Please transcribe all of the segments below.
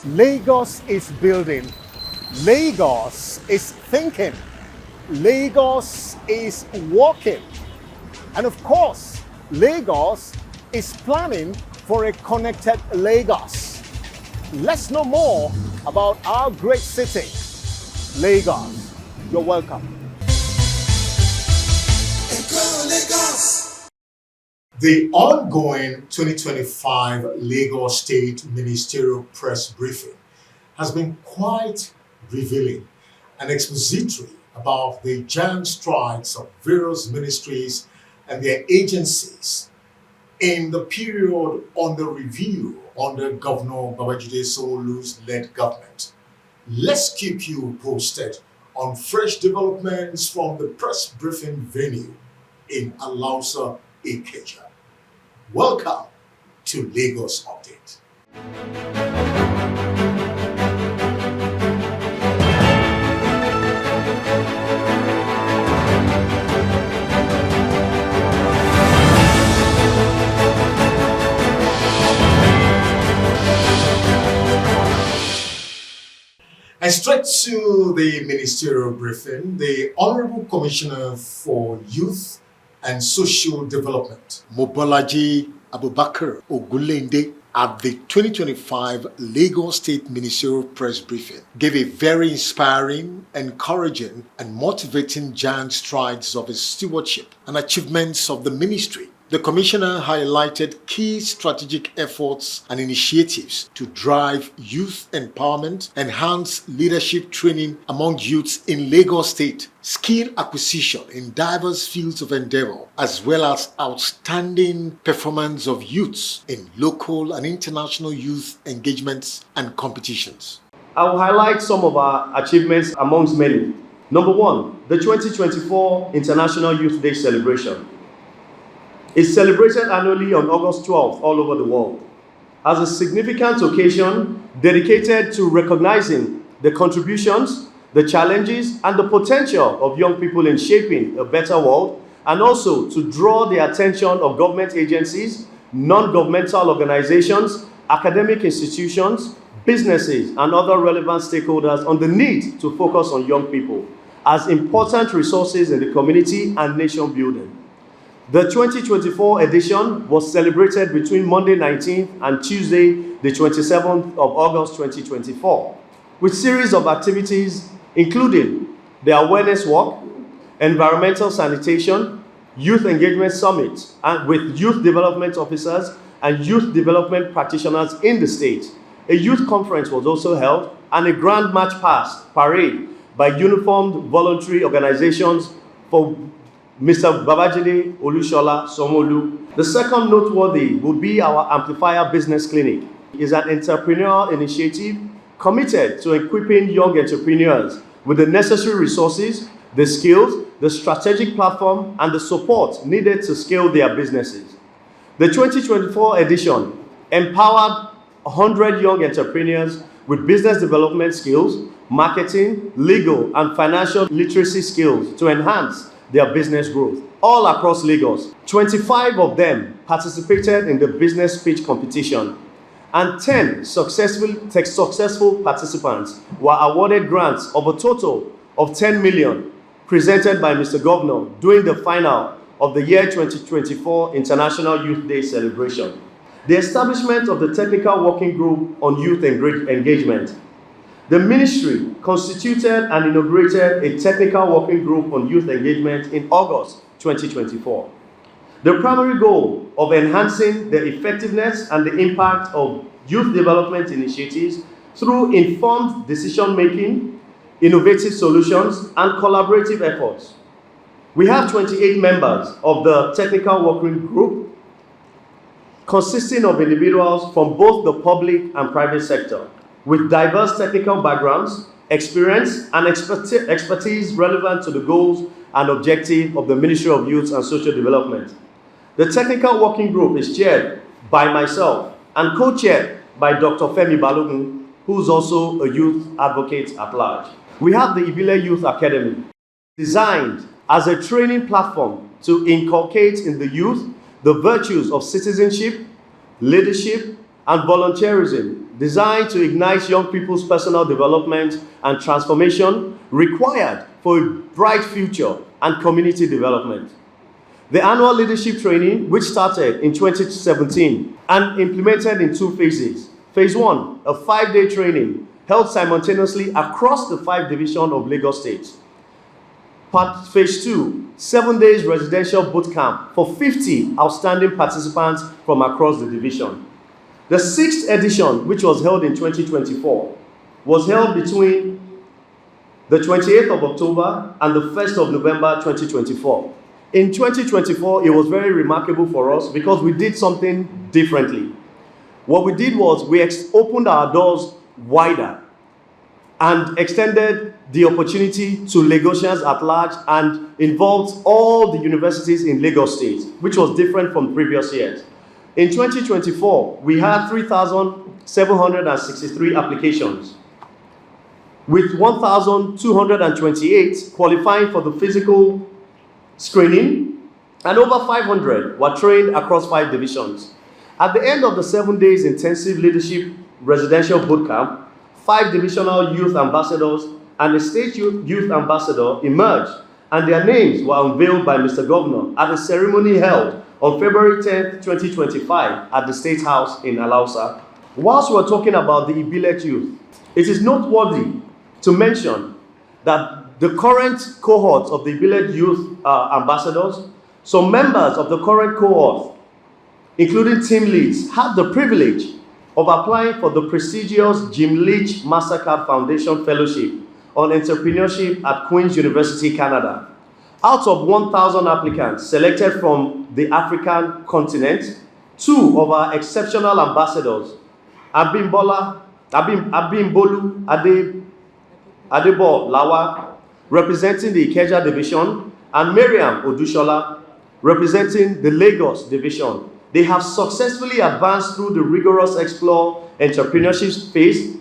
Lagos is building. Lagos is thinking. Lagos is walking. And of course, Lagos is planning for a connected Lagos. Let's know more about our great city, Lagos. You're welcome. The ongoing 2025 Lagos State Ministerial Press Briefing has been quite revealing and expository about the giant strides of various ministries and their agencies in the period under review under Governor Babajide Sanwo-Olu's led government. Let's keep you posted on fresh developments from the press briefing venue in Alausa, Ikeja. Welcome to Lagos Update. And straight to the ministerial briefing, the Honorable Commissioner for Youth and Social Development, Mobolaji Abubakar Ogulende, at the 2025 Lagos State Ministerial Press Briefing, gave a very inspiring, encouraging, and motivating giant strides of his stewardship and achievements of the ministry. The Commissioner highlighted key strategic efforts and initiatives to drive youth empowerment, enhance leadership training among youths in Lagos State, skill acquisition in diverse fields of endeavor, as well as outstanding performance of youths in local and international youth engagements and competitions. I will highlight some of our achievements amongst many. Number one, the 2024 International Youth Day celebration. It's celebrated annually on August 12th all over the world as a significant occasion dedicated to recognizing the contributions, the challenges, and the potential of young people in shaping a better world, and also to draw the attention of government agencies, non-governmental organizations, academic institutions, businesses, and other relevant stakeholders on the need to focus on young people as important resources in the community and nation building. The 2024 edition was celebrated between Monday 19th and Tuesday the 27th of August 2024, with series of activities including the awareness walk, environmental sanitation, youth engagement summit, and with youth development officers and youth development practitioners in the state. A youth conference was also held, and a grand march past parade by uniformed voluntary organizations for Mr. Babajide Olushola Sanwo-Olu. The second noteworthy would be our Amplifier Business Clinic. It is an entrepreneurial initiative committed to equipping young entrepreneurs with the necessary resources, the skills, the strategic platform, and the support needed to scale their businesses. The 2024 edition empowered 100 young entrepreneurs with business development skills, marketing, legal, and financial literacy skills to enhance their business growth all across Lagos. 25 of them participated in the business pitch competition, and 10 successful participants were awarded grants of a total of 10 million presented by Mr. Governor during the final of the year 2024 International Youth Day celebration. The establishment of the Technical Working Group on Youth Engagement. The ministry constituted and inaugurated a technical working group on youth engagement in August 2024. The primary goal of enhancing the effectiveness and the impact of youth development initiatives through informed decision-making, innovative solutions, and collaborative efforts. We have 28 members of the technical working group, consisting of individuals from both the public and private sector, with diverse technical backgrounds, experience, and expertise relevant to the goals and objectives of the Ministry of Youth and Social Development. The technical working group is chaired by myself and co-chaired by Dr. Femi Balogun, who is also a youth advocate at large. We have the Ibile Youth Academy, designed as a training platform to inculcate in the youth the virtues of citizenship, leadership, and volunteerism designed to ignite young people's personal development and transformation required for a bright future and community development. The annual leadership training, which started in 2017 and implemented in 2 phases. Phase 1, a 5-day training held simultaneously across the 5 divisions of Lagos State. Phase 2, 7 days residential boot camp for 50 outstanding participants from across the division. The 6th edition, which was held in 2024, was held between the 28th of October and the 1st of November 2024. In 2024, it was very remarkable for us because we did something differently. What we did was we opened our doors wider and extended the opportunity to Lagosians at large and involved all the universities in Lagos State, which was different from previous years. In 2024, we had 3,763 applications, with 1,228 qualifying for the physical screening, and over 500 were trained across 5 divisions. At the end of the 7 days intensive leadership residential bootcamp, 5 divisional youth ambassadors and a state youth ambassador emerged, and their names were unveiled by Mr. Governor at a ceremony held on February 10, 2025 at the State House in Alausa. Whilst we're talking about the Ibilek youth, it is noteworthy to mention that the current cohort of the Ibilek youth ambassadors, some members of the current cohort, including team leads, had the privilege of applying for the prestigious Jim Leach Mastercard Foundation Fellowship on Entrepreneurship at Queen's University, Canada. Out of 1,000 applicants selected from the African continent, 2 of our exceptional ambassadors, Abimbolu Adebo Lawa, representing the Ikeja division, and Miriam Odushola, representing the Lagos division. They have successfully advanced through the rigorous Explore Entrepreneurship phase.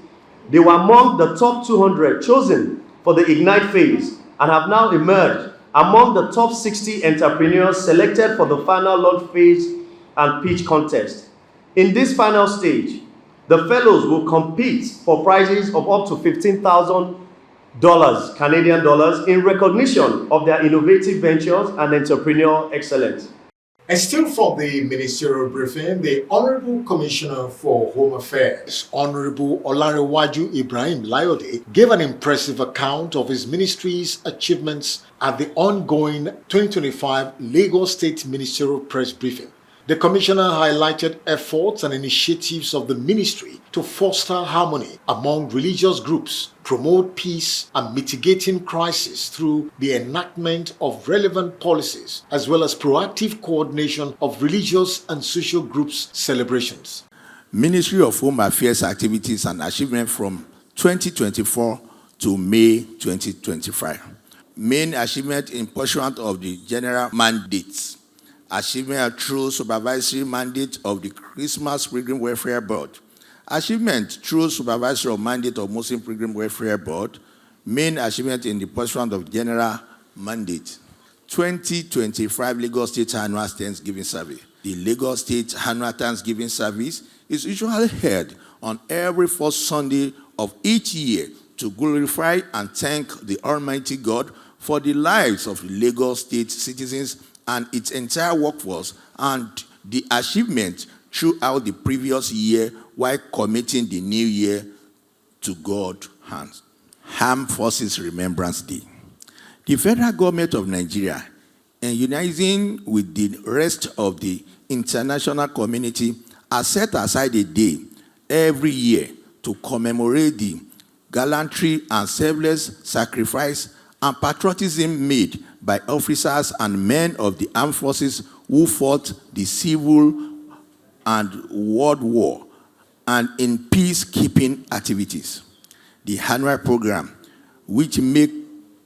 They were among the top 200 chosen for the Ignite phase and have now emerged among the top 60 entrepreneurs selected for the final launch phase and pitch contest. In this final stage, the fellows will compete for prizes of up to $15,000 Canadian dollars in recognition of their innovative ventures and entrepreneurial excellence. And still from the ministerial briefing, the Honorable Commissioner for Home Affairs, Honorable Olarewaju Ibrahim Layode, gave an impressive account of his ministry's achievements at the ongoing 2025 Lagos State Ministerial Press Briefing. The Commissioner highlighted efforts and initiatives of the ministry to foster harmony among religious groups, promote peace, and mitigating crisis through the enactment of relevant policies, as well as proactive coordination of religious and social groups' celebrations. Ministry of Home Affairs activities and achievement from 2024 to May 2025. Main achievement in pursuant of the general mandates. Achievement through supervisory mandate of the Christmas Pilgrim Welfare Board. Achievement through supervisory mandate of Muslim Pilgrim Welfare Board. Main achievement in the pursuant of general mandate. 2025 Lagos State Annual Thanksgiving Service. The Lagos State Annual Thanksgiving Service is usually held on every first Sunday of each year to glorify and thank the Almighty God for the lives of the Lagos State citizens and its entire workforce and the achievement throughout the previous year while committing the new year to God's hands. Armed Forces Remembrance Day. The federal government of Nigeria, in unison with the rest of the international community, has set aside a day every year to commemorate the gallantry and selfless sacrifice and patriotism made by officers and men of the armed forces who fought the civil and world war and in peacekeeping activities. The annual program, which makes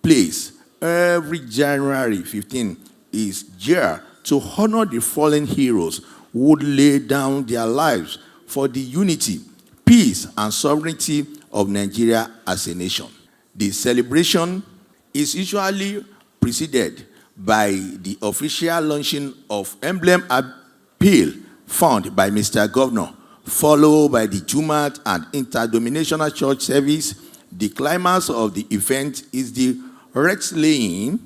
place every January 15, is geared to honor the fallen heroes who would lay down their lives for the unity, peace, and sovereignty of Nigeria as a nation. The celebration is usually preceded by the official launching of emblem appeal found by Mr. Governor followed by the Jumat and interdenominational church service. The climax of the event is the wreath laying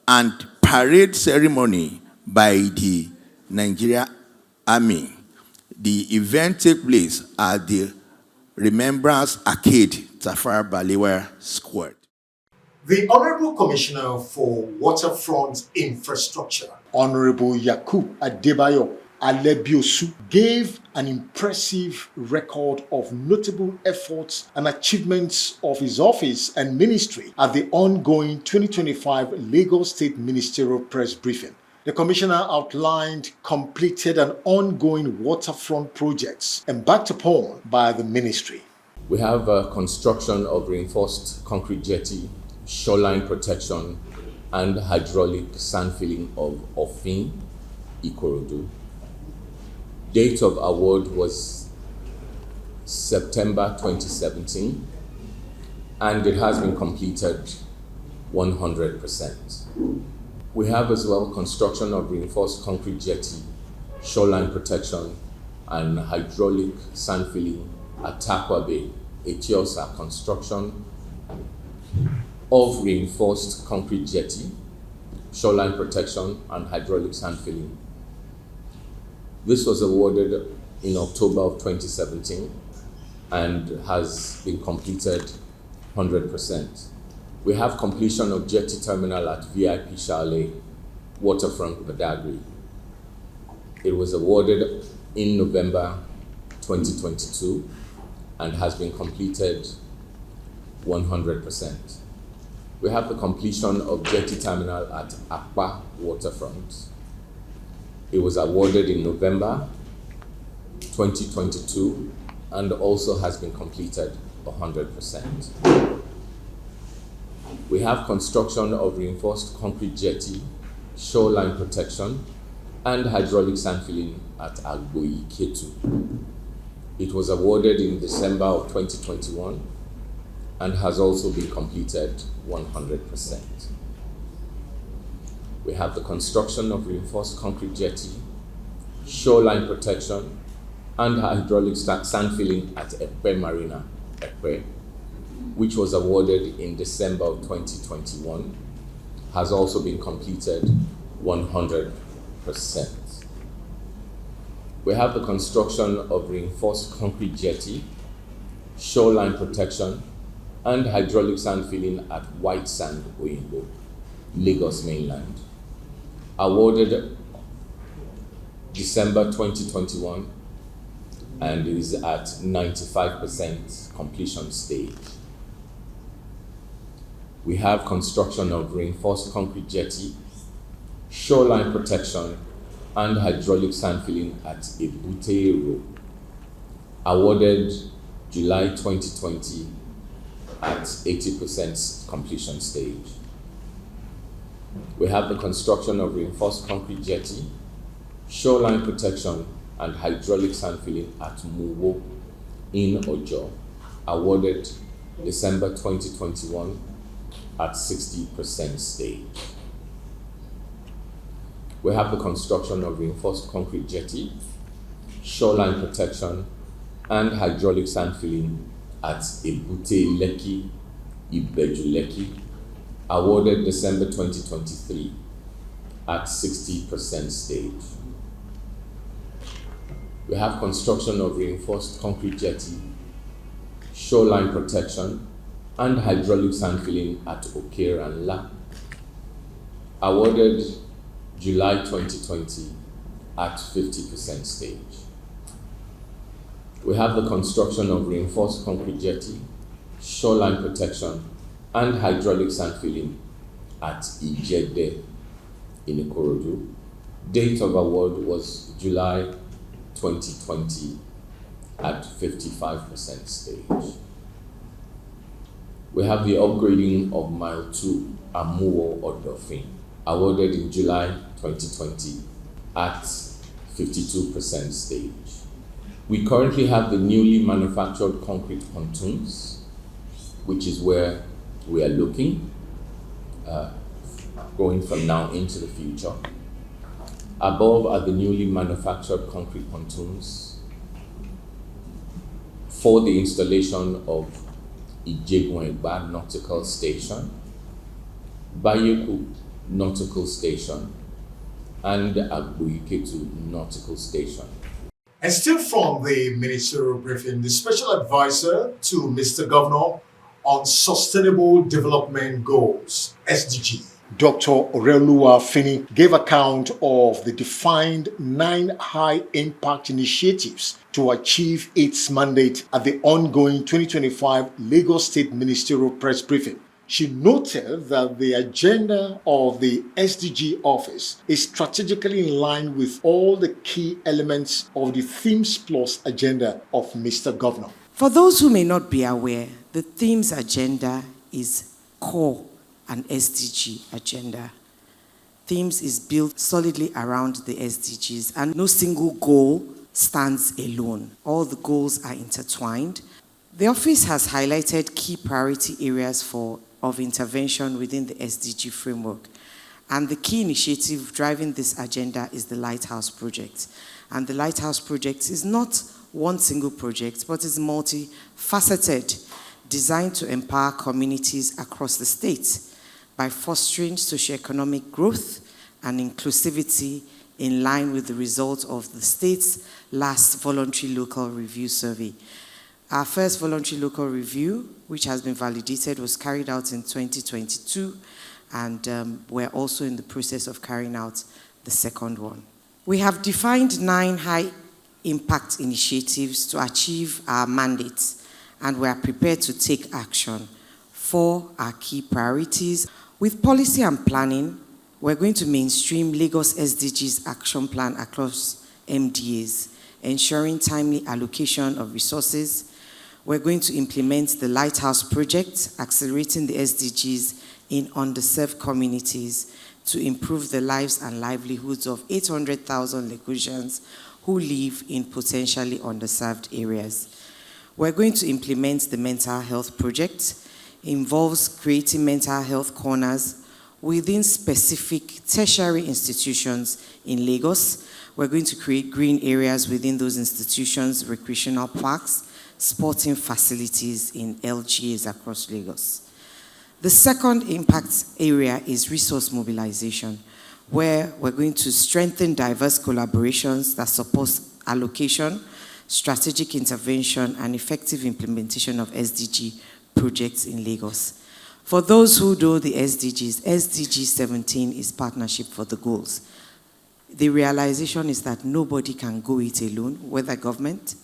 and parade ceremony by the Nigeria Army. The event takes place at the Remembrance Arcade, Tafawa Balewa Square. The Honorable Commissioner for Waterfront Infrastructure, Honorable Yakub Adebayo Alebiosu, gave an impressive record of notable efforts and achievements of his office and ministry at the ongoing 2025 Lagos State Ministerial Press Briefing. The Commissioner outlined completed and ongoing waterfront projects embarked upon by the ministry. We have construction of reinforced concrete jetty, shoreline protection, and hydraulic sand filling of Ofin, Ikorodu. Date of award was September 2017, and it has been completed 100%. We have as well construction of reinforced concrete jetty, shoreline protection, and hydraulic sand filling at Takwa Bay, Etiosa. Construction of reinforced concrete jetty, shoreline protection, and hydraulic sand filling. This was awarded in October of 2017 and has been completed 100%. We have completion of jetty terminal at VIP Chalet, Waterfront, Badagry. It was awarded in November 2022 and has been completed 100%. We have the completion of jetty terminal at Akpa Waterfront. It was awarded in November 2022 and also has been completed 100%. We have construction of reinforced concrete jetty, shoreline protection, and hydraulic sand filling at Agboyi, Ketu. It was awarded in December of 2021 and has also been completed 100%. We have the construction of reinforced concrete jetty, shoreline protection, and hydraulic sand filling at Ekpe Marina, Ekpe, which was awarded in December of 2021, has also been completed 100%. We have the construction of reinforced concrete jetty, shoreline protection, and hydraulic sand filling at White Sand, Oyedepo, Lagos mainland, awarded December 2021 and is at 95% completion stage. We have construction of reinforced concrete jetty, shoreline protection, and hydraulic sand filling at Ebute, awarded July 2020 at 80% completion stage. We have the construction of reinforced concrete jetty, shoreline protection, and hydraulic sand filling at Muwo in Ojo, awarded December 2021 at 60% stage. We have the construction of reinforced concrete jetty, shoreline protection, and hydraulic sand filling at Ebute Lekki, Ibeju Lekki, awarded December 2023 at 60% stage. We have construction of reinforced concrete jetty, shoreline protection, and hydraulic sand filling at Okere and La, awarded July 2020 at 50% stage. We have the construction of reinforced concrete jetty, shoreline protection, and hydraulic sand filling at Ijede in Ikorodu. Date of award was July 2020 at 55% stage. We have the upgrading of Mile 2 Amuwo Odofin, awarded in July 2020 at 52% stage. We currently have the newly manufactured concrete pontoons, which is where we are looking, going from now into the future. Above are the newly manufactured concrete pontoons, for the installation of Ijegun-Egba Nautical Station, Bayeku Nautical Station, and Agboiketu Nautical Station. And still from the ministerial briefing, the special advisor to Mr. Governor on Sustainable Development Goals, SDG, Dr. Oreoluwa Fini, gave account of the defined 9 high-impact initiatives to achieve its mandate at the ongoing 2025 Lagos State Ministerial Press Briefing. She noted that the agenda of the SDG office is strategically in line with all the key elements of the Themes Plus agenda of Mr. Governor. For those who may not be aware, the Themes agenda is core an SDG agenda. Themes is built solidly around the SDGs, and no single goal stands alone. All the goals are intertwined. The office has highlighted key priority areas of intervention within the SDG framework. And the key initiative driving this agenda is the Lighthouse Project. And the Lighthouse Project is not one single project, but is multifaceted, designed to empower communities across the state by fostering socioeconomic growth and inclusivity in line with the results of the state's last voluntary local review survey. Our first voluntary local review, which has been validated, was carried out in 2022, and we're also in the process of carrying out the second one. We have defined 9 high-impact initiatives to achieve our mandates, and we are prepared to take action for our key priorities. With policy and planning, we're going to mainstream Lagos SDGs action plan across MDAs, ensuring timely allocation of resources. We're going to implement the Lighthouse Project, accelerating the SDGs in underserved communities to improve the lives and livelihoods of 800,000 Lagosians who live in potentially underserved areas. We're going to implement the Mental Health Project. It involves creating mental health corners within specific tertiary institutions in Lagos. We're going to create green areas within those institutions, recreational parks, sporting facilities in LGAs across Lagos. The second impact area is resource mobilization, where we're going to strengthen diverse collaborations that support allocation, strategic intervention, and effective implementation of SDG projects in Lagos. For those who know the SDGs, SDG 17 is Partnership for the Goals. The realization is that nobody can go it alone, whether government,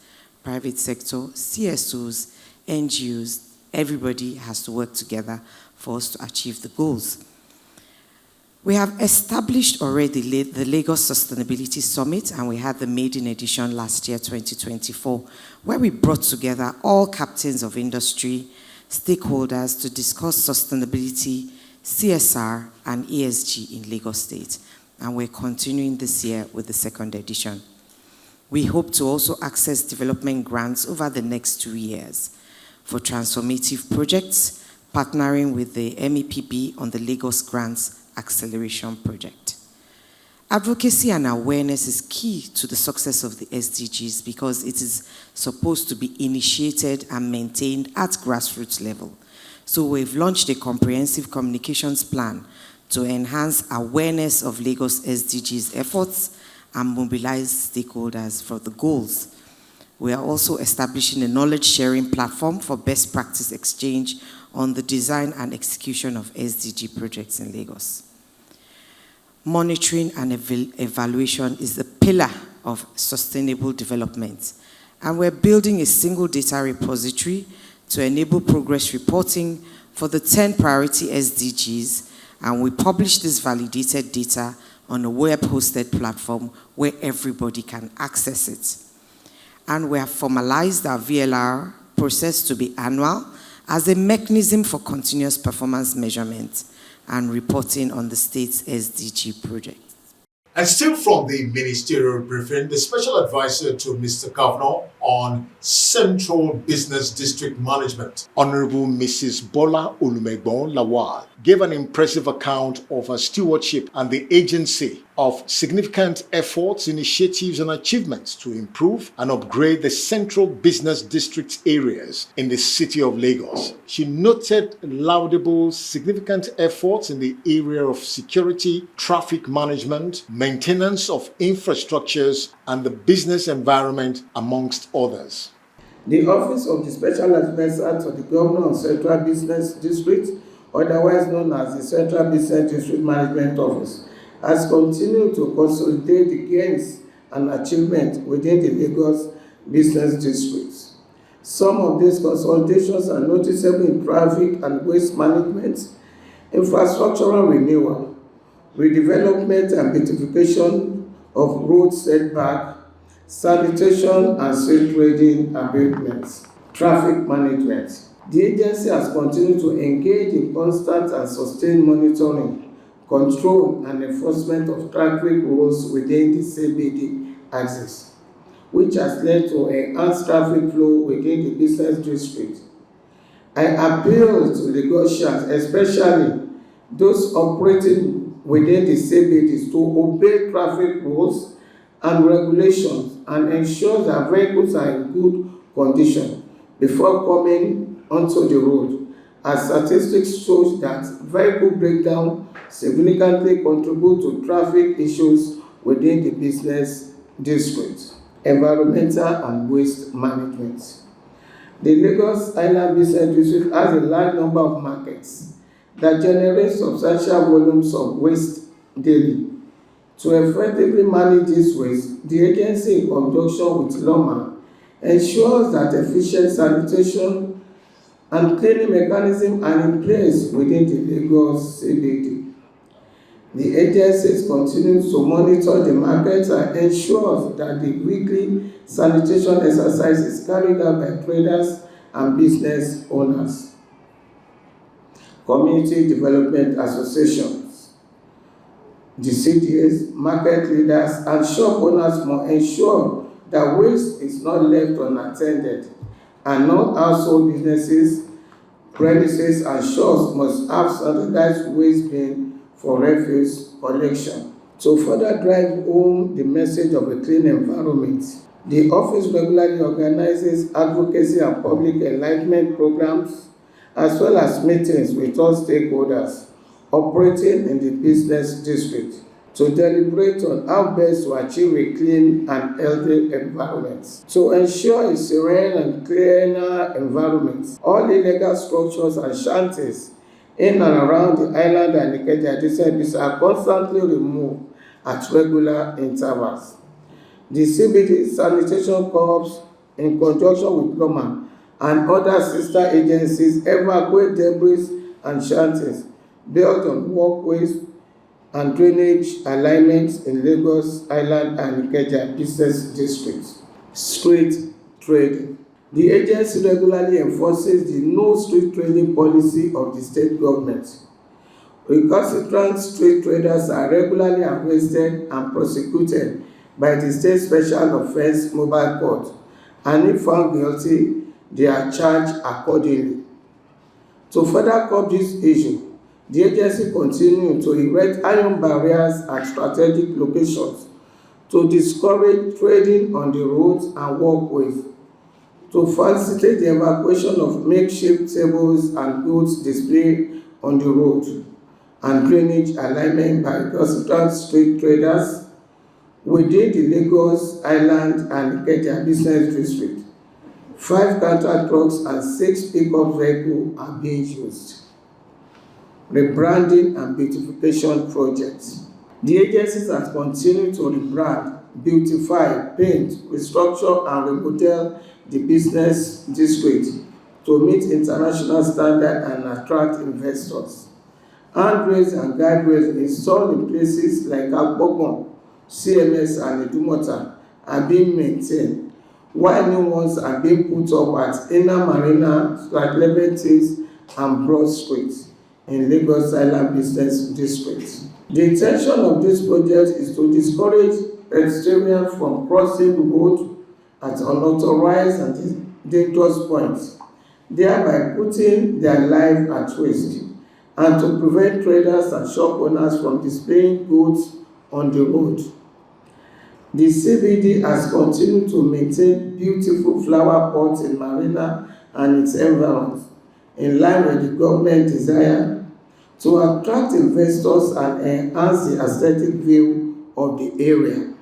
private sector, CSOs, NGOs, everybody has to work together for us to achieve the goals. We have established already the Lagos Sustainability Summit, and we had the maiden edition last year, 2024, where we brought together all captains of industry, stakeholders to discuss sustainability, CSR, and ESG in Lagos State. And we're continuing this year with the second edition. We hope to also access development grants over the next 2 years for transformative projects, partnering with the MEPB on the Lagos Grants Acceleration Project. Advocacy and awareness is key to the success of the SDGs because it is supposed to be initiated and maintained at grassroots level. So we've launched a comprehensive communications plan to enhance awareness of Lagos SDGs efforts and mobilize stakeholders for the goals. We are also establishing a knowledge sharing platform for best practice exchange on the design and execution of SDG projects in Lagos. Monitoring and evaluation is the pillar of sustainable development. And we're building a single data repository to enable progress reporting for the 10 priority SDGs. And we publish this validated data on a web-hosted platform where everybody can access it. And we have formalized our VLR process to be annual as a mechanism for continuous performance measurement and reporting on the state's SDG project. And still from the ministerial briefing, the special advisor to Mr. Governor on Central Business District Management, Honorable Mrs. Bola Olumegbon Lawal, gave an impressive account of her stewardship and the agency of significant efforts, initiatives, and achievements to improve and upgrade the central business district areas in the city of Lagos. She noted laudable significant efforts in the area of security, traffic management, maintenance of infrastructures, and the business environment, amongst others. The Office of the Special Advisor to the Governor of Central Business District, otherwise known as the Central Business District Management Office, has continued to consolidate the gains and achievements within the Lagos Business District. Some of these consolidations are noticeable in traffic and waste management, infrastructural renewal, redevelopment and beautification of road setback, sanitation and safe trading abatements, traffic management. The agency has continued to engage in constant and sustained monitoring, control and enforcement of traffic rules within the CBD axis, which has led to enhanced traffic flow within the business district. I appeal to Lagosians, especially those operating within the CBDs, to obey traffic rules and regulations and ensure that vehicles are in good condition before coming onto the road, as statistics show that vehicle breakdown significantly contribute to traffic issues within the business district. Environmental and waste management. The Lagos Island Business District has a large number of markets that generate substantial volumes of waste daily. To effectively manage this waste, the agency, in conjunction with LOMA, ensures that efficient sanitation and cleaning mechanisms are in place within the Lagos CBD. The agency continues to monitor the markets and ensures that the weekly sanitation exercise is carried out by traders and business owners. Community Development Associations, the CDAs, market leaders, and shop owners must ensure that waste is not left unattended, and non-household businesses, premises, and shops must have standardized waste bin for refuse collection. To further drive home the message of a clean environment, the office regularly organizes advocacy and public enlightenment programs, as well as meetings with all stakeholders operating in the business district to deliberate on how best to achieve a clean and healthy environment. To ensure a serene and cleaner environment, all illegal structures and shanties in and around the island and Ikeja districts are constantly removed at regular intervals. The CBD Sanitation Corps, in conjunction with LOMA and other sister agencies, evacuate debris and shanties built on walkways and drainage alignments in Lagos Island and Ikeja business districts. Street trading. The agency regularly enforces the no street trading policy of the state government. Recalcitrant street traders are regularly arrested and prosecuted by the State Special Offense Mobile Court, and if found guilty, they are charged accordingly. To further curb this issue, the agency continues to erect iron barriers at strategic locations to discourage trading on the roads and walkways, to facilitate the evacuation of makeshift tables and goods displayed on the road, and drainage alignment by recalcitrant street traders within the Lagos Island and Ikeja business district. 5 counter trucks and 6 pickup vehicles are being used. Rebranding and beautification projects. The agencies have continued to rebrand, beautify, paint, restructure, and remodel the business district to meet international standards and attract investors. Handrails and guardrails installed in places like Agbogbon, CMS, and Idumota are being maintained, while new ones are being put up at Inner Marina, Leventis, and Broad Street in Lagos Island Business District. The intention of this project is to discourage pedestrians from crossing the road at unauthorized and dangerous points, thereby putting their life at risk, and to prevent traders and shop owners from displaying goods on the road. The CBD has continued to maintain beautiful flower pots in Marina and its environs, in line with the government desire to attract investors and enhance the aesthetic view of the area.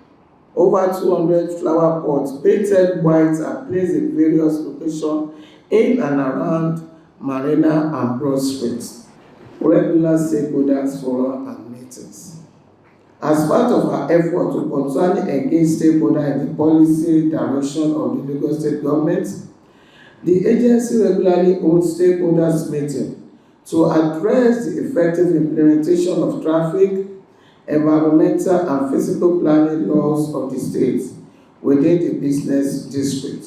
Over 200 flower pots painted white are placed in various locations in and around Marina and Broad Street. Regular stakeholders forum and meetings. As part of our effort to continually engage stakeholders in the policy direction of the Lagos State government, the agency regularly holds stakeholders meetings to address the effective implementation of traffic, environmental and physical planning laws of the state within the business district.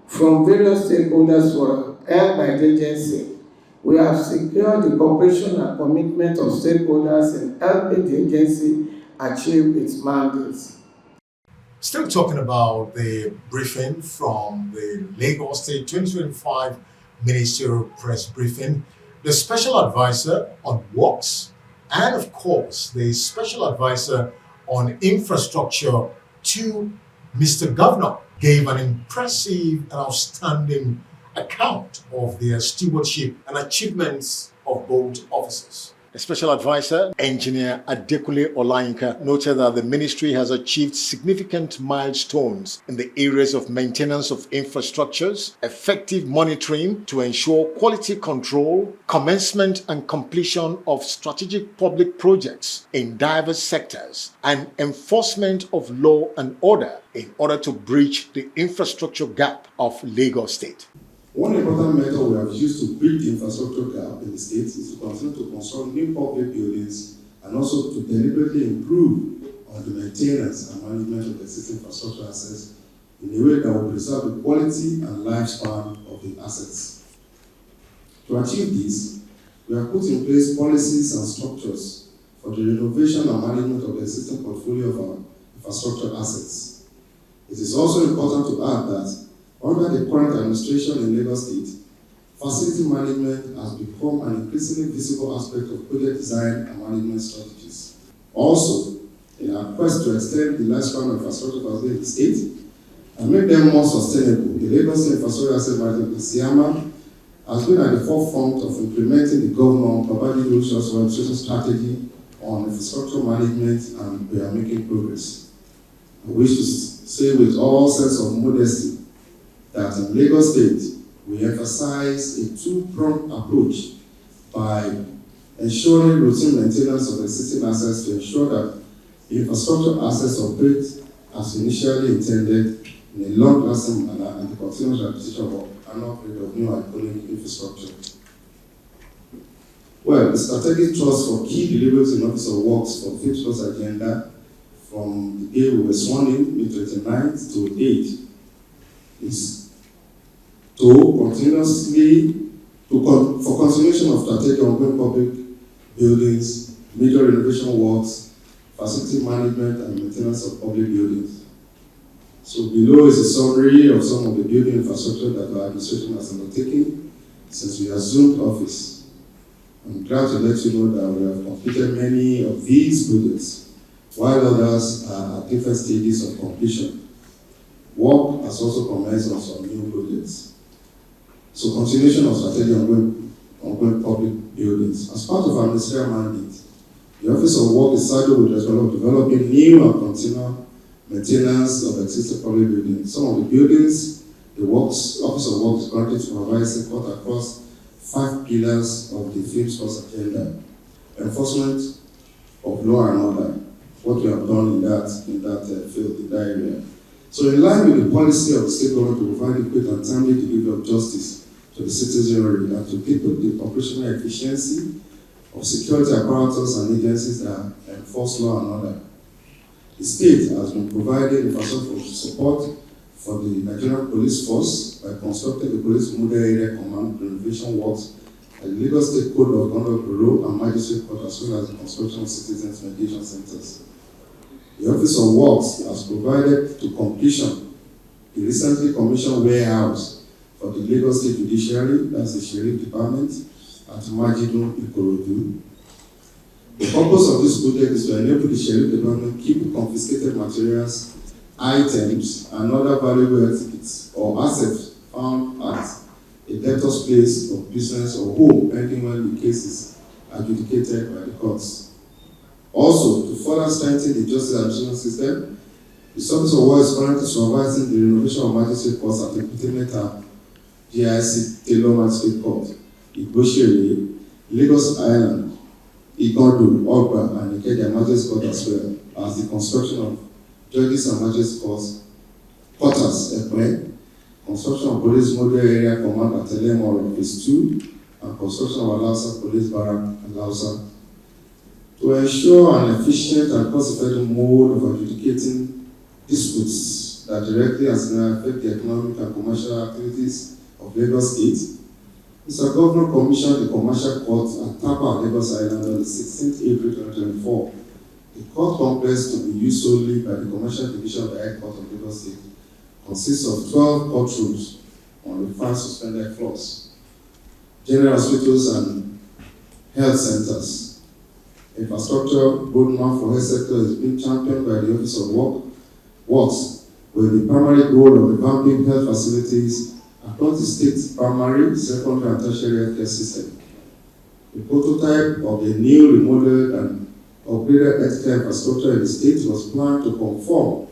From various stakeholders forum held by the agency, we have secured the cooperation and commitment of stakeholders in helping the agency achieve its mandates. Still talking about the briefing from the Lagos State 2025 Ministerial Press Briefing, the Special Advisor on Works and, of course, the Special Advisor on Infrastructure to Mr. Governor gave an impressive and outstanding account of their stewardship and achievements of both offices. The Special Advisor, Engineer Adekule Olayinka, noted that the ministry has achieved significant milestones in the areas of maintenance of infrastructures, effective monitoring to ensure quality control, commencement and completion of strategic public projects in diverse sectors, and enforcement of law and order in order to bridge the infrastructure gap of Lagos State. One important method we have used to bridge the infrastructure gap in the state is to continue to construct new public buildings and also to deliberately improve on the maintenance and management of existing infrastructure assets in a way that will preserve the quality and lifespan of the assets. To achieve this, we have put in place policies and structures for the renovation and management of the existing portfolio of our infrastructure assets. It is also important to add that under the current administration in Lagos State, facility management has become an increasingly visible aspect of project design and management strategies. Also, in our quest to extend the lifespan of infrastructure facilities in the state and make them more sustainable, the Lagos State Infrastructure Asset Management (SIAMA) has been at the forefront of implementing the Governor Babajide administration strategy on infrastructure management, and we are making progress. I wish to say with all sense of modesty that in Lagos State, we emphasize a two-pronged approach by ensuring routine maintenance of existing assets to ensure that the infrastructure assets operate as initially intended in a long-lasting manner and the continuous acquisition of annual upgrade of new iconic infrastructure. Well, the strategic thrust for key deliverables in Office of Works for the 5th Plus agenda from the day we were sworn in, May 29th to 8, is for continuation of strategic ongoing public buildings, major renovation works, facility management and maintenance of public buildings. So below is a summary of some of the building infrastructure that our administration has undertaken since we assumed office. I'm glad to let you know that we have completed many of these projects, while others are at different stages of completion. Work has also commenced on some new projects. So continuation of strategy ongoing public buildings. As part of our ministerial mandate, the Office of Work is saddled with responsibility of developing new and continual maintenance of existing public buildings. Some of the buildings, the Office of Work is currently supervising cut across 5 pillars of the 5th Plus agenda: enforcement of law and order. What we have done in that field, in that area. So in line with the policy of the state government to provide quick and timely delivery of justice to the citizenry and to keep the operational efficiency of security apparatus and agencies that enforce law and order, the state has been providing infrastructure support for the Nigerian Police Force by constructing the Police Model Area Command renovation works at the Lagos State Code of Conduct Bureau and Magistrate Court, as well as the construction of citizens mediation centers. The Office of Works has provided to completion the recently commissioned warehouse for the Lagos State Judiciary, that's the Sheriff Department, at Majidu, Ikorodu. The purpose of this project is to enable the sheriff department keep confiscated materials, items, and other valuable exhibits or assets found at a debtor's place of business or home pending when the case is adjudicated by the courts. Also, to further strengthen the justice administration system, the Service of War is currently supervising the renovation of magistrate courts at the Kutemeta GIC Taylor Magistrate Court, Igboshire, Lagos Island, Igodo, Ogba, and Ikeja Magistrate Court as well as the construction of judges and magistrate courts, quarters, construction of police model area command at Elemo Phase 2, and construction of Alausa Police Barrack and Lausa. To ensure an efficient and cost-effective mode of adjudicating disputes that directly and significantly affect the economic and commercial activities of Lagos State, Mr. Governor commissioned the commercial court at Taraba, Lagos Island on the 16th April 2024. The court complex to be used solely by the commercial division of the High Court of Lagos State consists of 12 courtrooms on the 5 suspended floors, general hospitals and health centers. Infrastructure roadmap for health sector is being championed by the Office of Works, with the primary goal of revamping health facilities across the state's primary, secondary, and tertiary healthcare system. The prototype of the new remodeled and upgraded healthcare infrastructure in the state was planned to conform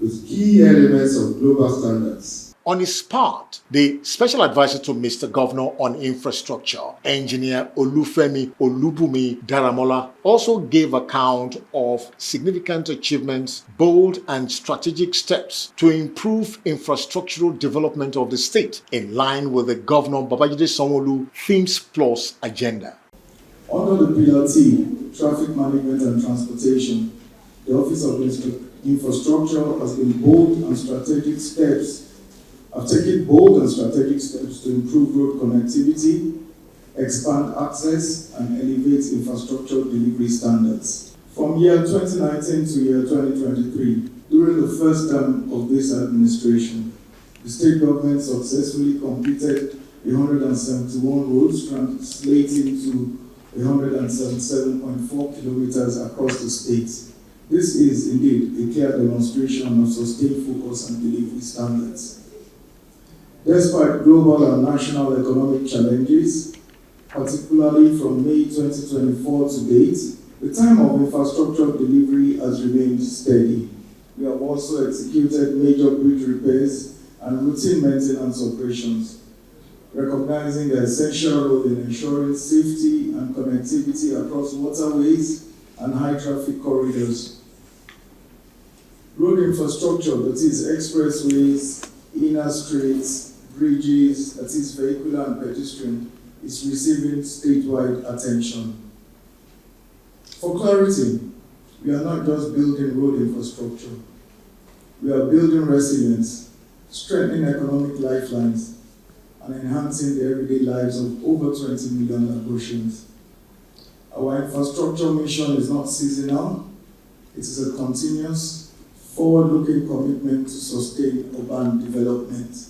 with key elements of global standards. On his part, the Special Advisor to Mr. Governor on Infrastructure, Engineer Olufemi Olubumi Daramola, also gave account of significant achievements, bold and strategic steps to improve infrastructural development of the state in line with the Governor Babajide Sanwo-Olu Themes Plus agenda. Under the Pillar T, Traffic Management and Transportation, the Office of Infrastructure has been taken bold and strategic steps to improve road connectivity, expand access, and elevate infrastructure delivery standards. From year 2019 to year 2023, during the first term of this administration, the state government successfully completed 171 roads, translating to 177.4 kilometers across the state. This is indeed a clear demonstration of sustained focus and delivery standards. Despite global and national economic challenges, particularly from May 2024 to date, the time of infrastructure delivery has remained steady. We have also executed major bridge repairs and routine maintenance operations, recognizing the essential role in ensuring safety and connectivity across waterways and high-traffic corridors. Road infrastructure, that is expressways, inner streets, bridges, that is vehicular and pedestrian, is receiving statewide attention. For clarity, we are not just building road infrastructure. We are building resilience, strengthening economic lifelines, and enhancing the everyday lives of over 20 million Lagosians. Our infrastructure mission is not seasonal. It is a continuous, forward-looking commitment to sustain urban development.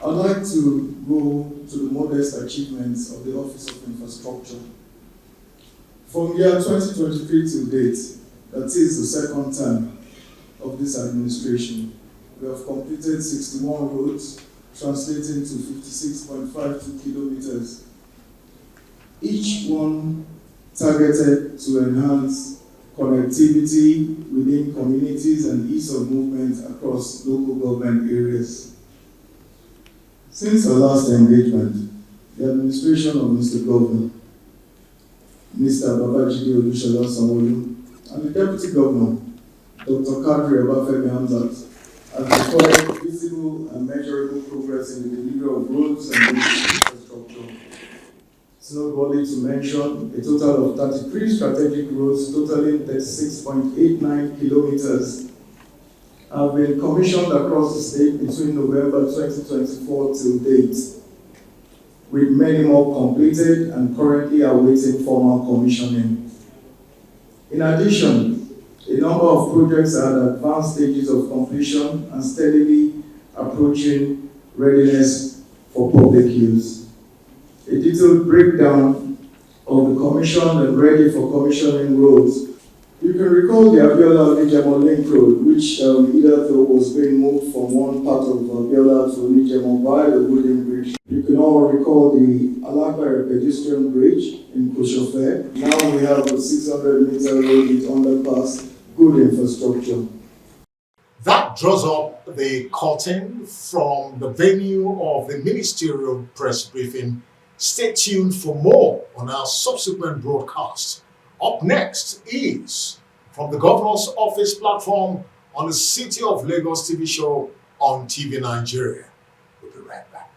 I'd like to go to the modest achievements of the Office of Infrastructure. From year 2023 to date, that is the second term of this administration, we have completed 61 roads, translating to 56.52 kilometers, each one targeted to enhance connectivity within communities and ease of movement across local government areas. Since our last engagement, the administration of Mr. Governor, Mr. Babajide Olusola Sanwo-Olu, and the Deputy Governor, Dr. Kadri Obafemi Hamzat, has recorded visible and measurable progress in the delivery of roads and infrastructure. It's noteworthy to mention a total of 33 strategic roads totaling 36.89 kilometers have been commissioned across the state between November 2024 till date, with many more completed and currently awaiting formal commissioning. In addition, a number of projects are at advanced stages of completion and steadily approaching readiness for public use. A detailed breakdown of of the commissioned and ready for commissioning roads. You can recall the Abiola Onitsha Link Road, which either was being moved from one part of Abiola to Onitsha by the wooden bridge. You can all recall the Alakbare pedestrian bridge in Koshofe. Now we have a 600-meter road with underpass, good infrastructure. That draws up the curtain from the venue of the ministerial press briefing. Stay tuned for more on our subsequent broadcast. Up next is from the Governor's Office platform on the City of Lagos TV show on TV Nigeria. We'll be right back.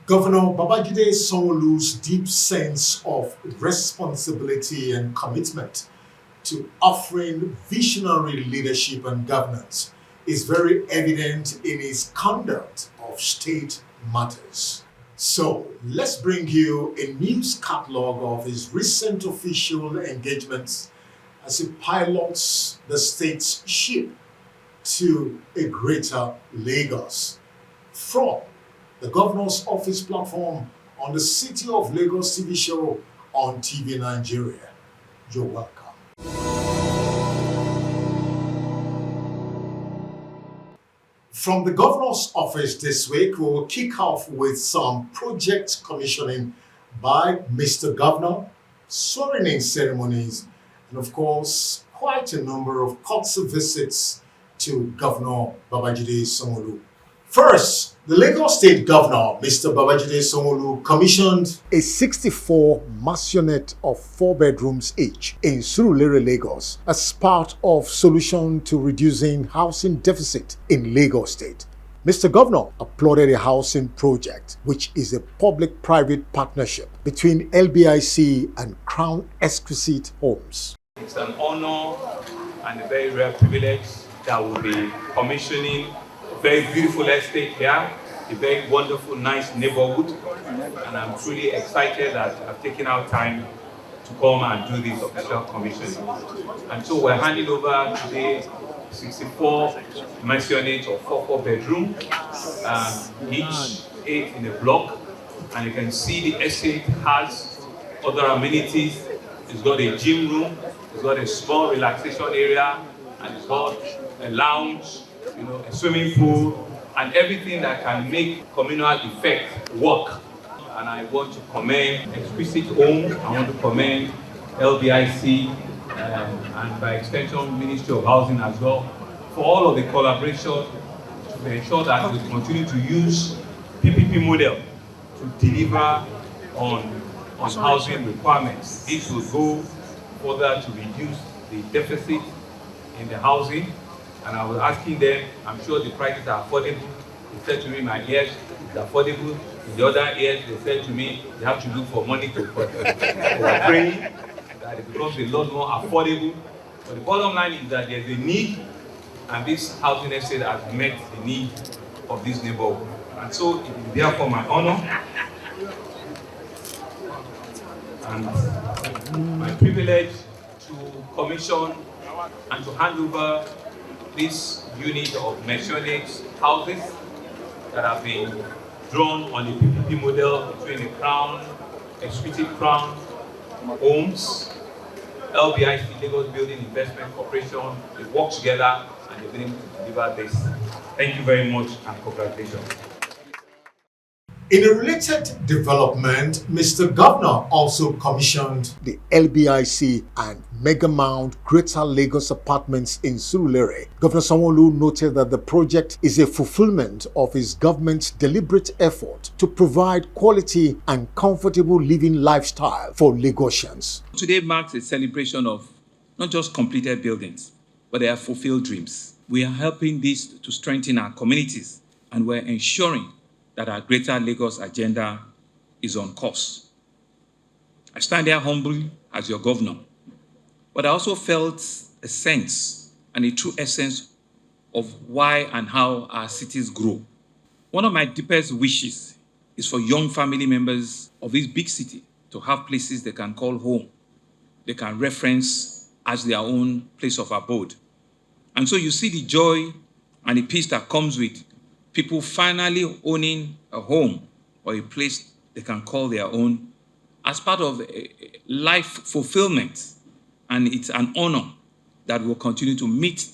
Governor Babajide Sanwo-Olu's deep sense of responsibility and commitment to offering visionary leadership and governance is very evident in his conduct of state matters. So let's bring you a news catalog of his recent official engagements as he pilots the state's ship to a greater Lagos. From the Governor's Office platform on the City of Lagos TV show on TV Nigeria. You're welcome. From the Governor's Office this week, we will kick off with some project commissioning by Mr. Governor, swearing-in ceremonies, and of course, quite a number of courtesy visits to Governor Babajide Sanwo-Olu. First, the Lagos State Governor, Mr. Babajide Sanwo-Olu, commissioned a 64 mansionette of 4 bedrooms each in Surulere, Lagos, as part of solution to reducing housing deficit in Lagos State. Mr. Governor applauded a housing project, which is a public-private partnership between LBIC and Crown Exquisite Homes. It's an honor and a very rare privilege that will be commissioning a very beautiful estate here, a very wonderful, nice neighborhood, and I'm truly excited that I've taken out time to come and do this official commissioning. And so we're handing over today 64 mansionettes of 4 bedroom, each 8 in a block, and you can see the estate has other amenities. It's got a gym room, it's got a small relaxation area, and it's got a lounge, a swimming pool, and everything that can make communal effect work. And I want to commend Exquisite Home, I want to commend LBIC, and by extension Ministry of Housing as well, for all of the collaboration to ensure that we continue to use PPP model to deliver on housing requirements. This will go further to reduce the deficit in the housing. And I was asking them, I'm sure the prices are affordable. They said to me, my ears, it's affordable. In the other ears, they said to me, they have to look for money to put. We're praying that it becomes a lot more affordable. But the bottom line is that there's a need, and this housing estate has met the need of this neighborhood. And so it is therefore my honor and my privilege to commission and to hand over this unit of mansionette houses that have been drawn on the PPP model between the Crown, Exquisite Crown Homes, LBIC, Lagos Building Investment Corporation. They work together and they've been able to deliver this. Thank you very much and congratulations. In a related development, Mr. Governor also commissioned the LBIC and Mega Mount Greater Lagos Apartments in Surulere. Governor Sanwo-Olu noted that the project is a fulfillment of his government's deliberate effort to provide quality and comfortable living lifestyle for Lagosians. Today marks a celebration of not just completed buildings, but their fulfilled dreams. We are helping this to strengthen our communities, and we're ensuring that our Greater Lagos agenda is on course. I stand here humbly as your governor, but I also felt a sense and a true essence of why and how our cities grow. One of my deepest wishes is for young family members of this big city to have places they can call home, they can reference as their own place of abode. And so you see the joy and the peace that comes with people finally owning a home or a place they can call their own as part of life fulfillment. And it's an honor that will continue to meet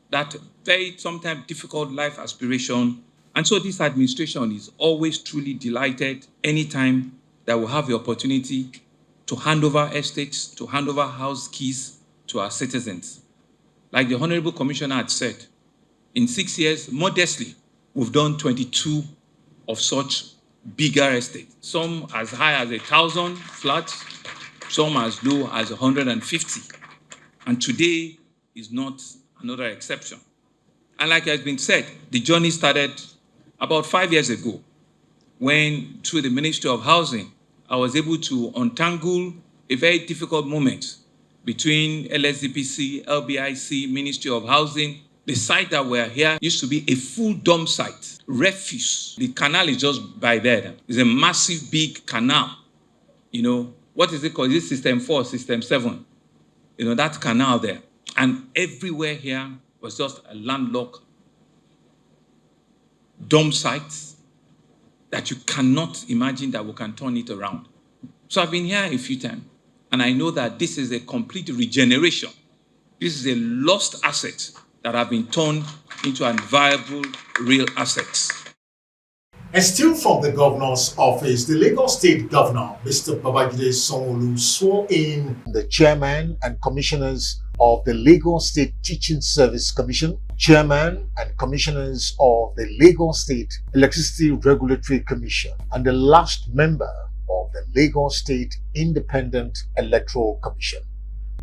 that very sometimes difficult life aspiration. And so this administration is always truly delighted anytime that we have the opportunity to hand over estates, to hand over house keys to our citizens. Like the Honorable Commissioner had said, in 6 years, modestly, we've done 22 of such bigger estates, some as high as 1,000 flats, some as low as 150. And today is not another exception. And like has been said, the journey started about 5 years ago when, through the Ministry of Housing, I was able to untangle a very difficult moment between LSDPC, LBIC, Ministry of Housing. The site that we're here used to be a full dump site, refuse. The canal is just by there. It's a massive, big canal. You know, what is it called? Is it System 4, System 7? You know, that canal there. And everywhere here was just a landlocked dump site that you cannot imagine that we can turn it around. So I've been here a few times, and I know that this is a complete regeneration. This is a lost asset that have been turned into a viable, real assets. And still from the governor's office, the Lagos State Governor, Mr. Babajide Sanwo-Olu, swore in the chairman and commissioners of the Lagos State Teaching Service Commission, chairman and commissioners of the Lagos State Electricity Regulatory Commission, and the last member of the Lagos State Independent Electoral Commission.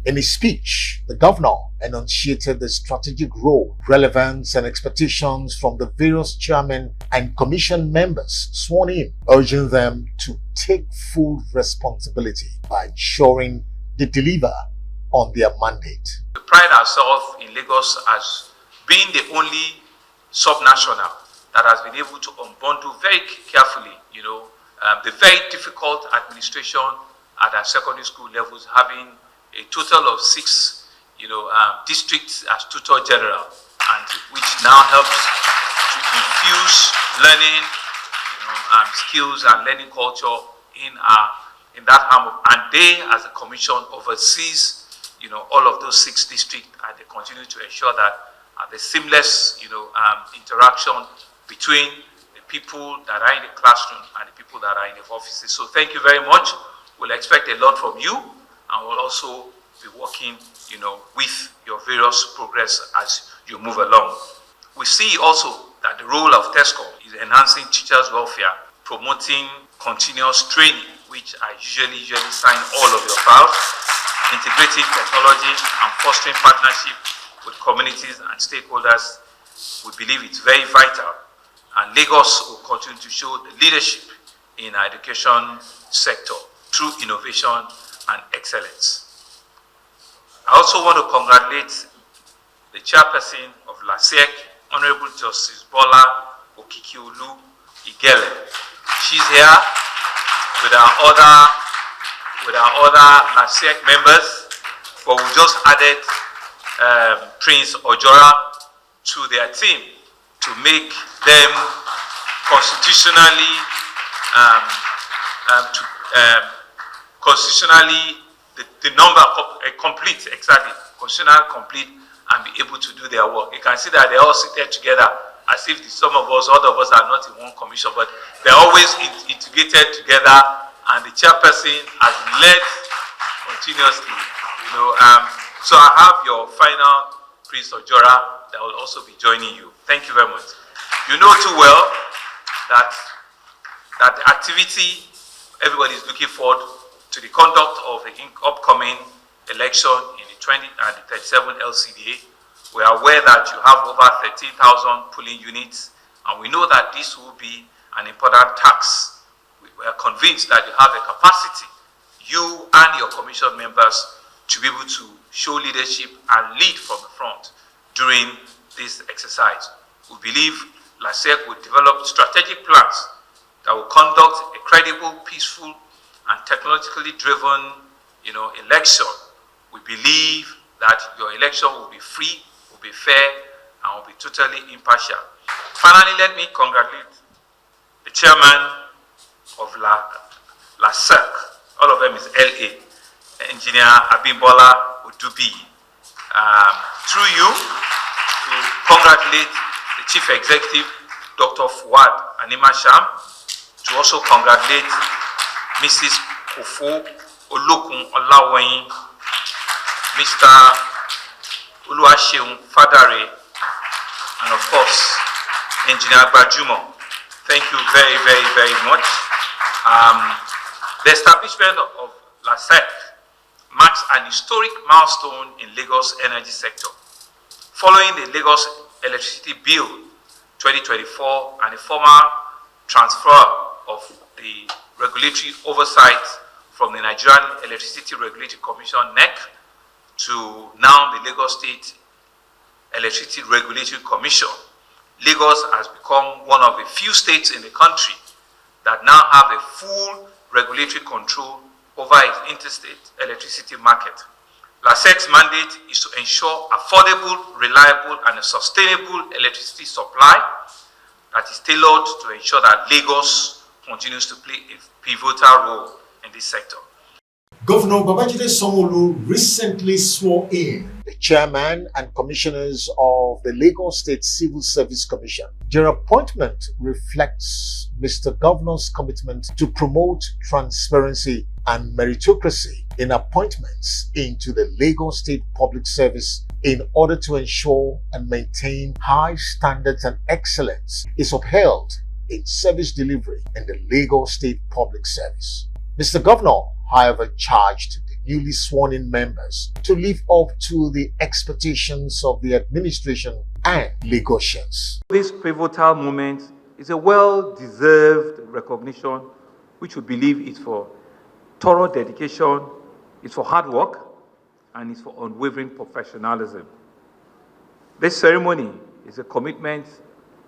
In his speech, the governor enunciated the strategic role, relevance, and expectations from the various chairmen and commission members sworn in, urging them to take full responsibility by ensuring they deliver on their mandate. We pride ourselves in Lagos as being the only subnational that has been able to unbundle very carefully, the very difficult administration at our secondary school levels, having a total of 6, districts as tutor general, and which now helps to infuse learning, skills and learning culture in that arm. And they, as a commission, oversees, all of those 6 districts, and they continue to ensure that the seamless, interaction between the people that are in the classroom and the people that are in the offices. So thank you very much. We'll expect a lot from you, and we'll also be working, with your various progress as you move along. We see also that the role of TESCOM is enhancing teachers' welfare, promoting continuous training, which I usually sign all of your files, integrating technology and fostering partnership with communities and stakeholders. We believe it's very vital, and Lagos will continue to show the leadership in our education sector through innovation and excellence. I also want to congratulate the chairperson of LASEC, Honorable Justice Bola Okikiolu Igele. She's here with our other LASEC members, but we just added Prince Ojora to their team to make them constitutionally the number complete, exactly, constitutional complete, and be able to do their work. You can see that they all seated together as if some of us, all of us are not in one commission, but they're always integrated together, and the chairperson has led continuously. So I have your final Prince Ojora that will also be joining you. Thank you very much. You know too well that the activity, everybody is looking forward to the conduct of the upcoming election in the 20 and the 37 LCDA. We are aware that you have over 13,000 polling units, and we know that this will be an important task. We are convinced that you have the capacity, you and your commission members, to be able to show leadership and lead from the front during this exercise. We believe LASEC will develop strategic plans that will conduct a credible, peaceful, and technologically driven, election. We believe that your election will be free, will be fair, and will be totally impartial. Finally, let me congratulate the chairman of LASEC, all of them is LA, Engineer Abimbola Odubi. Through you, to congratulate the Chief Executive, Dr. Fuad Animasham, to also congratulate Mrs. Kofo Olokun Olawayin, Mr. Oluwaseun Fadare, and of course, Engineer Bajumo. Thank you very, very, very much. The establishment of LASEC marks an historic milestone in Lagos energy sector. Following the Lagos Electricity Bill 2024 and the formal transfer of the regulatory oversight from the Nigerian Electricity Regulatory Commission (NEC) to now the Lagos State Electricity Regulatory Commission, Lagos has become one of the few states in the country that now have a full regulatory control over its interstate electricity market. LASEC's mandate is to ensure affordable, reliable, and a sustainable electricity supply that is tailored to ensure that Lagos continues to play a pivotal role in this sector. Governor Babajide Sanwo-Olu recently swore in the chairman and commissioners of the Lagos State Civil Service Commission. Their appointment reflects Mr. Governor's commitment to promote transparency and meritocracy in appointments into the Lagos State Public Service in order to ensure and maintain high standards and excellence is upheld in service delivery in the Lagos State Public Service. Mr. Governor, however, charged the newly sworn-in members to live up to the expectations of the administration and Lagosians. This pivotal moment is a well-deserved recognition, which we believe is for thorough dedication, it's for hard work, and it's for unwavering professionalism. This ceremony is a commitment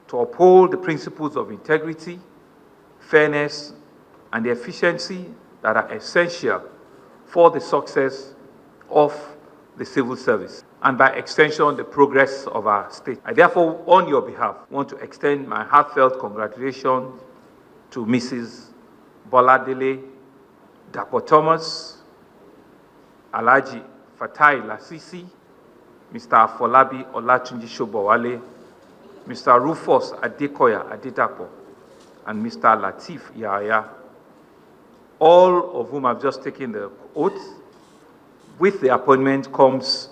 to uphold the principles of integrity, fairness, and the efficiency that are essential for the success of the civil service, and by extension, the progress of our state. I therefore, on your behalf, want to extend my heartfelt congratulations to Mrs. Boladele Dapo Thomas, Alhaji Fatai Lasisi, Mr. Afolabi Olatunji Shobowale, Mr. Rufus Adekoya Adedapo, and Mr. Latif Yahya, all of whom have just taken the oath. With the appointment comes,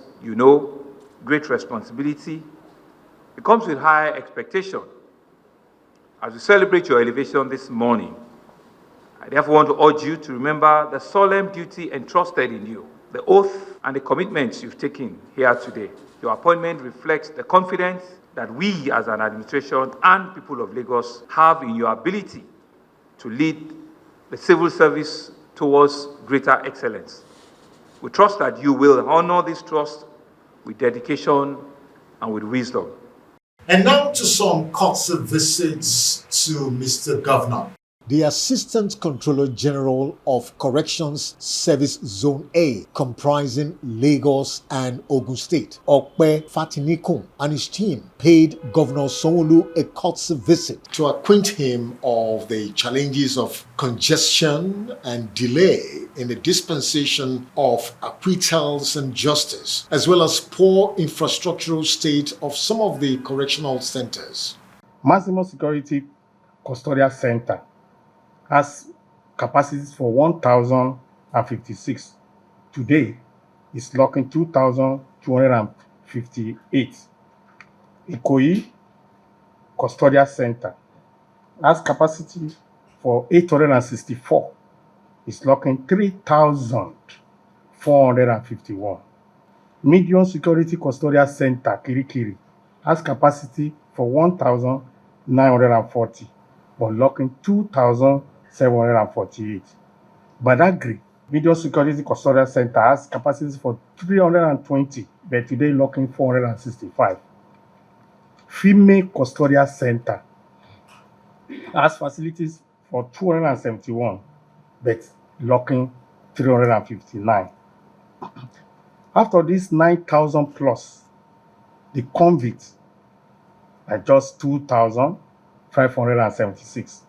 great responsibility. It comes with high expectation. As we celebrate your elevation this morning, I therefore want to urge you to remember the solemn duty entrusted in you, the oath and the commitments you've taken here today. Your appointment reflects the confidence that we as an administration and people of Lagos have in your ability to lead the civil service towards greater excellence. We trust that you will honor this trust with dedication and with wisdom. And now to some courtesy visits to Mr. Governor. The Assistant Controller General of Corrections Service Zone A, comprising Lagos and Ogun State, Okpe Fatinikun, and his team paid Governor Sanwo-Olu a courtesy visit to acquaint him of the challenges of congestion and delay in the dispensation of acquittals and justice, as well as poor infrastructural state of some of the correctional centers. Maximum Security Custodial Center has capacities for 1,056. Today, it's locking 2,258. Ikoyi Custodial Center has capacity for 864. It's locking 3,451. Medium Security Custodial Center Kirikiri has capacity for 1,940. but locking 2,748. Badagry Medium Security Custodial Center has capacity for 320, but today locking 465. Female Custodial Center has facilities for 271, but locking 359. After this 9,000 plus, the convicts are just 2,576.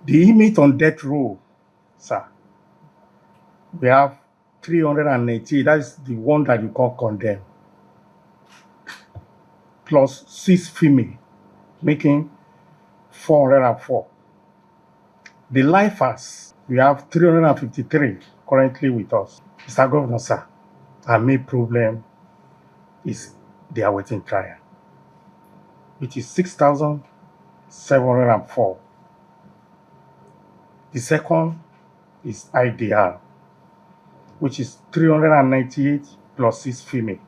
The inmate on death row, sir, we have 380. That is the one that you call condemned, plus 6 female, making 404. The lifers, we have 353 currently with us. Mr. Governor, sir, our main problem is they are waiting trial, which is 6,704. The second is IDR, which is 398 plus 6 female.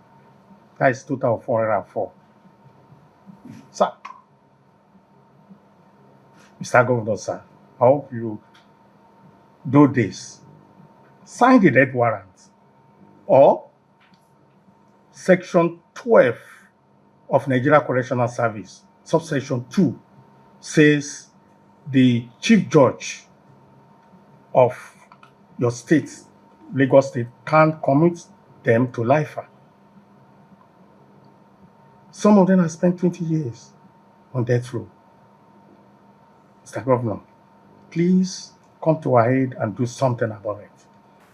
That is total of 404. Sir, Mr. Governor, sir, I hope you do this. Sign the death warrant, or Section 12 of Nigeria Correctional Service, subsection 2, says the chief judge of your state, Lagos State, can't commit them to life. Some of them have spent 20 years on death row. Mr. Governor, please come to our aid and do something about it.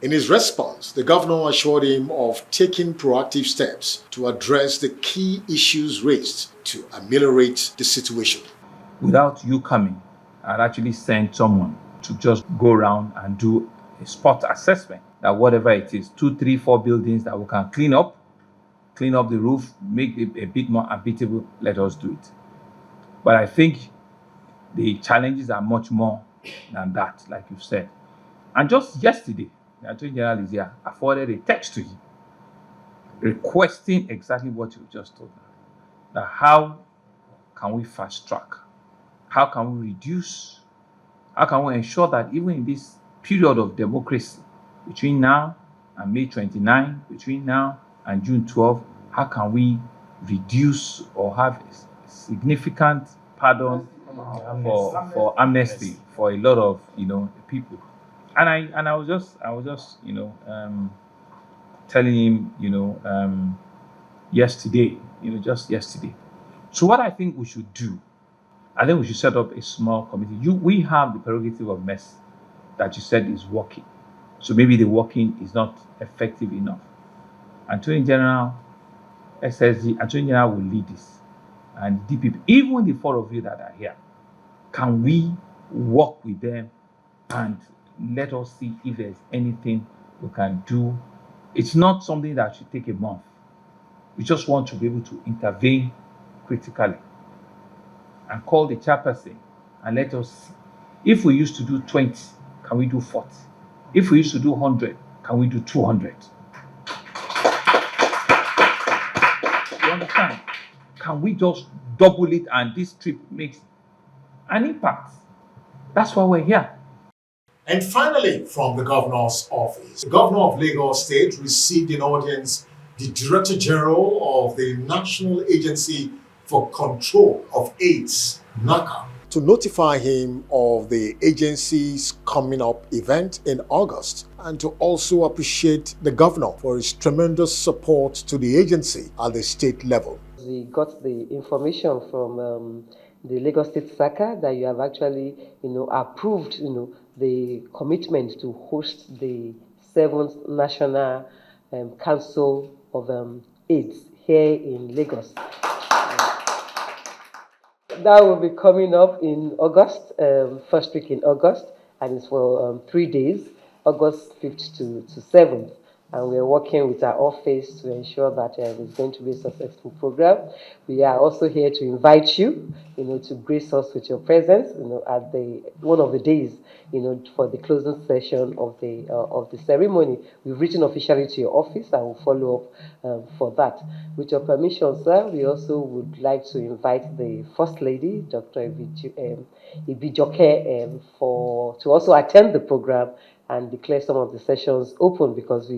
In his response, the governor assured him of taking proactive steps to address the key issues raised to ameliorate the situation. Without you coming, I'd actually send someone to just go around and do a spot assessment that whatever it is, 2, 3, 4 buildings that we can clean up the roof, make it a bit more habitable, let us do it. But I think the challenges are much more than that, like you've said. And just yesterday, the Attorney General is here, I forwarded a text to him requesting exactly what you just told me. That how can we fast track? How can we reduce? How can we ensure that even in this period of democracy, between now and May 29, between now and June 12, how can we reduce or have a significant pardon for amnesty for a lot of people? And I was just telling him yesterday, just yesterday. So what I think we should do, I think we should set up a small committee. We have the prerogative of MESS that you said is working. So maybe the working is not effective enough. Attorney General, SSG, Attorney General will lead this. And DPP, even the 4 of you that are here, can we work with them and let us see if there's anything we can do? It's not something that should take a month. We just want to be able to intervene critically and call the chairperson and let us see. If we used to do 20, can we do 40? If we used to do 100, can we do 200? You understand? Can we just double it and this trip makes an impact? That's why we're here. And finally, from the governor's office, the governor of Lagos State received in audience the Director General of the National Agency for Control of AIDS, NACA, to notify him of the agency's coming up event in August and to also appreciate the governor for his tremendous support to the agency at the state level. We got the information from the Lagos State SACA that you have actually, approved, the commitment to host the 7th National Council of AIDS here in Lagos. That will be coming up in August, first week in August, and it's for 3 days, August 5th to 7th. and we're working with our office to ensure that it's going to be a successful program. We are also here to invite you, to grace us with your presence, at one of the days, for the closing session of the ceremony. We've written officially to your office and we'll follow up for that. With your permission, sir, we also would like to invite the First Lady, Dr. Ibijoke, to also attend the program and declare some of the sessions open, because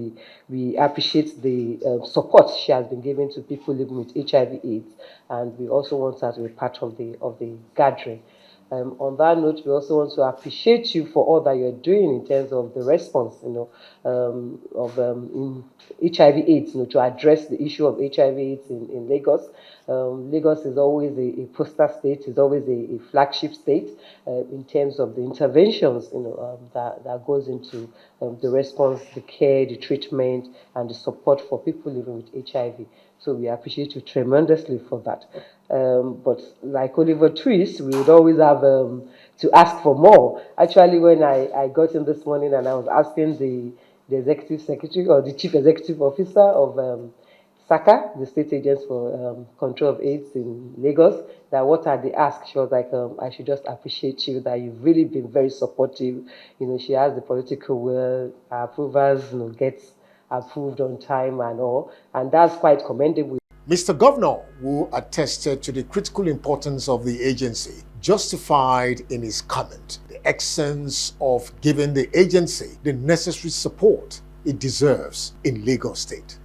we appreciate the support she has been giving to people living with HIV/AIDS, and we also want her to be part of the gathering. On that note, we also want to appreciate you for all that you're doing in terms of the response, in HIV/AIDS, to address the issue of HIV/AIDS in Lagos. Lagos is always a poster state, is always a flagship state in terms of the interventions, that goes into the response, the care, the treatment, and the support for people living with HIV. So we appreciate you tremendously for that. But like Oliver Twist, we would always have to ask for more. Actually, when I got in this morning and I was asking the executive secretary or the chief executive officer of SACA, the State Agency for Control of AIDS in Lagos, that what are the asks? She was like, I should just appreciate you, that you've really been very supportive. She has the political will, her approvals, gets approved on time and all, and that's quite commendable. Mr. Governor, who attested to the critical importance of the agency, justified in his comment the essence of giving the agency the necessary support it deserves in Lagos State.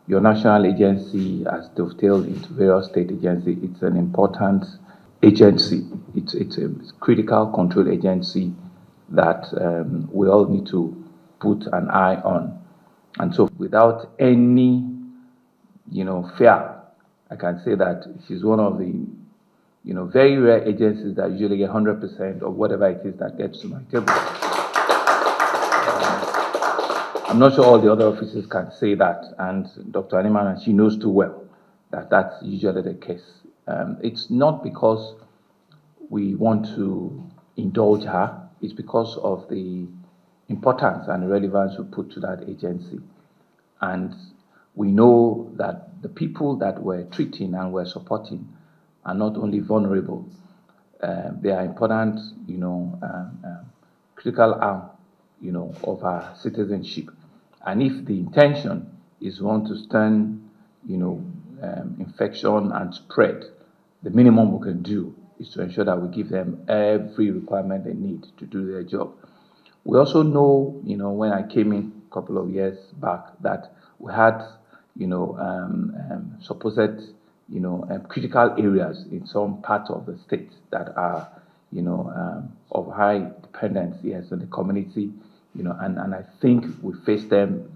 Your national agency has dovetailed into various state agencies. It's an important agency. It's a critical control agency that we all need to put an eye on. And so without any, fear, I can say that she's one of the, very rare agencies that usually get 100% of whatever it is that gets to my table. I'm not sure all the other officers can say that, and Dr. Animan, she knows too well that that's usually the case. It's not because we want to indulge her, it's because of the importance and relevance we put to that agency. And we know that the people that we're treating and we're supporting are not only vulnerable, they are important, critical arm, of our citizenship. And if the intention is one to stem, infection and spread, the minimum we can do is to ensure that we give them every requirement they need to do their job. We also know, when I came in a couple of years back, that we had, supposed, critical areas in some parts of the state that are, of high dependency, yes, on the community, and I think we faced them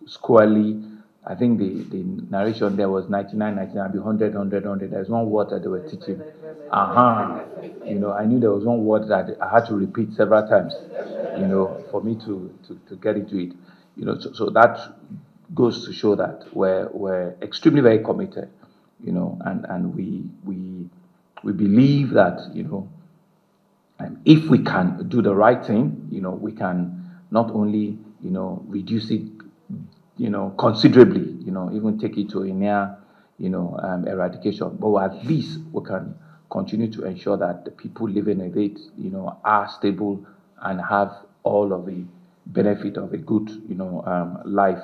squarely. I think the narration there was 99, 100, 100, 100. There's one word that they were teaching. I knew there was one word that I had to repeat several times, for me to get into it. So that goes to show that we're extremely very committed, and we believe that, if we can do the right thing, we can not only, reduce it, considerably, even take it to a near, eradication, but at least we can continue to ensure that the people living in it, are stable and have all of the benefit of a good, life.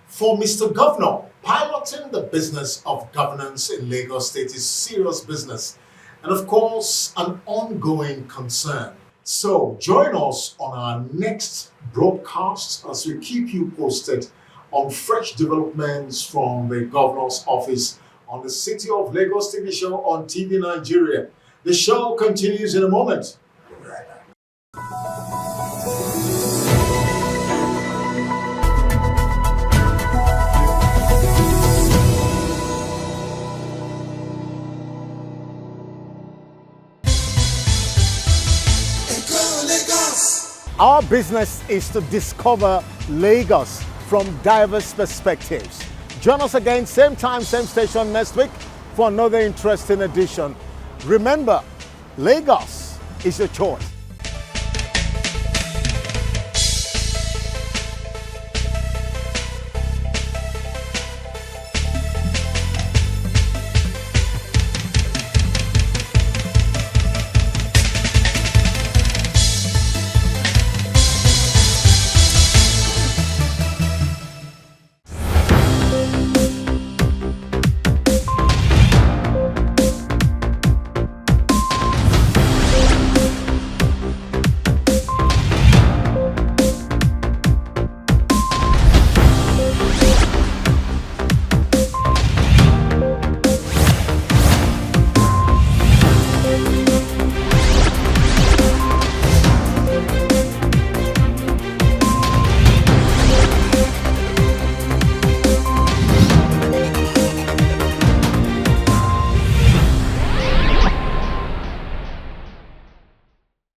For Mr. Governor, piloting the business of governance in Lagos State is serious business and, of course, an ongoing concern. So join us on our next broadcast as we keep you posted on fresh developments from the Governor's office on the City of Lagos TV show on TV Nigeria. The show continues in a moment. Our business is to discover Lagos from diverse perspectives. Join us again, same time, same station next week for another interesting edition. Remember, Lagos is your choice.